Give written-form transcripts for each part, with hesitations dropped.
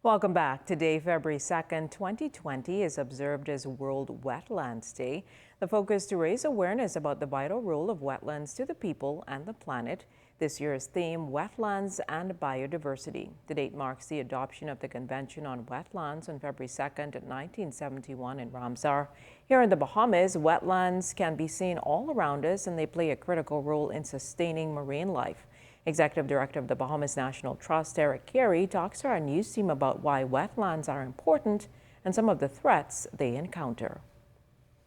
Welcome back. Today, February 2nd, 2020 is observed as World Wetlands Day. The focus to raise awareness about the vital role of wetlands to the people and the planet. This year's theme, Wetlands and Biodiversity. The date marks the adoption of the Convention on Wetlands on February 2nd, 1971 in Ramsar. Here in the Bahamas, wetlands can be seen all around us and they play a critical role in sustaining marine life. Executive Director of the Bahamas National Trust, Eric Carey, talks to our news team about why wetlands are important and some of the threats they encounter.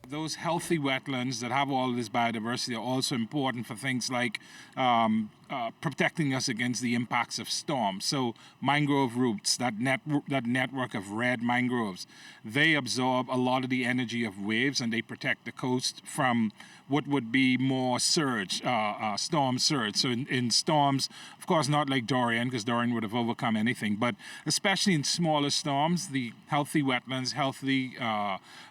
Those healthy wetlands that have all this biodiversity are also important for things like protecting us against the impacts of storms. So mangrove roots, that network of red mangroves, they absorb a lot of the energy of waves and they protect the coast from what would be more surge, storm surge. So in storms, of course, not like Dorian, because Dorian would have overcome anything, but especially in smaller storms, the healthy wetlands, healthy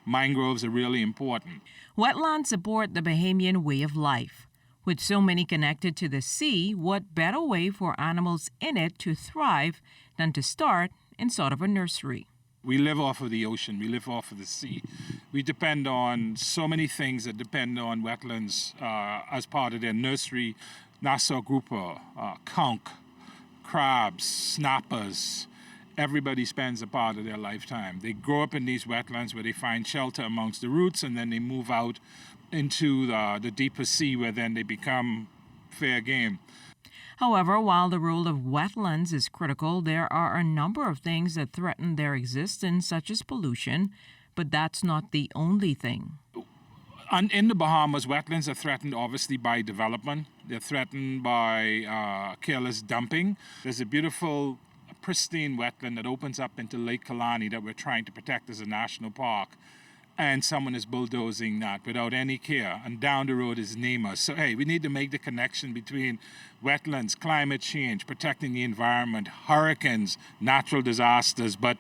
mangroves are really important. Wetlands support the Bahamian way of life. With so many connected to the sea, what better way for animals in it to thrive than to start in sort of a nursery? We live off of the ocean. We live off of the sea. We depend on so many things that depend on wetlands as part of their nursery. Nassau grouper, conch, crabs, snappers. Everybody spends a part of their lifetime. They grow up in these wetlands where they find shelter amongst the roots, and then they move out into the deeper sea where then they become fair game. However, while the role of wetlands is critical, there are a number of things that threaten their existence, such as pollution, but that's not the only thing. In the Bahamas, wetlands are threatened obviously by development. They're threatened by careless dumping. There's a beautiful pristine wetland that opens up into Lake Kalani that we're trying to protect as a national park. And someone is bulldozing that without any care. And down the road is NEMA. So, hey, we need to make the connection between wetlands, climate change, protecting the environment, hurricanes, natural disasters. But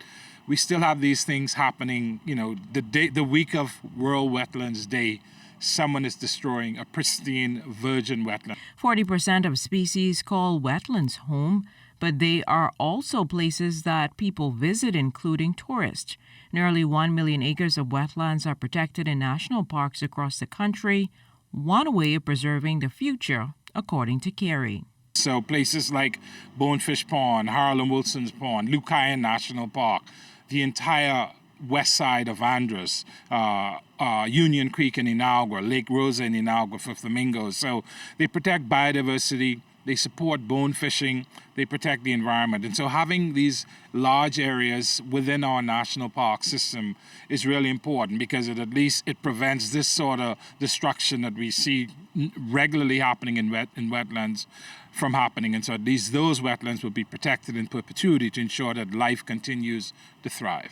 we still have these things happening. You know, the week of World Wetlands Day, someone is destroying a pristine virgin wetland. 40% of species call wetlands home, but they are also places that people visit, including tourists. Nearly 1 million acres of wetlands are protected in national parks across the country, one way of preserving the future, according to Carey. So places like Bonefish Pond, Harlan Wilson's Pond, Lucayan National Park, the entire west side of Andros, Union Creek in Inagua, Lake Rosa in Inagua for flamingos. So they protect biodiversity, they support bone fishing, they protect the environment. And so having these large areas within our national park system is really important because at least it prevents this sort of destruction that we see regularly happening in wetlands from happening. And so at least those wetlands will be protected in perpetuity to ensure that life continues to thrive.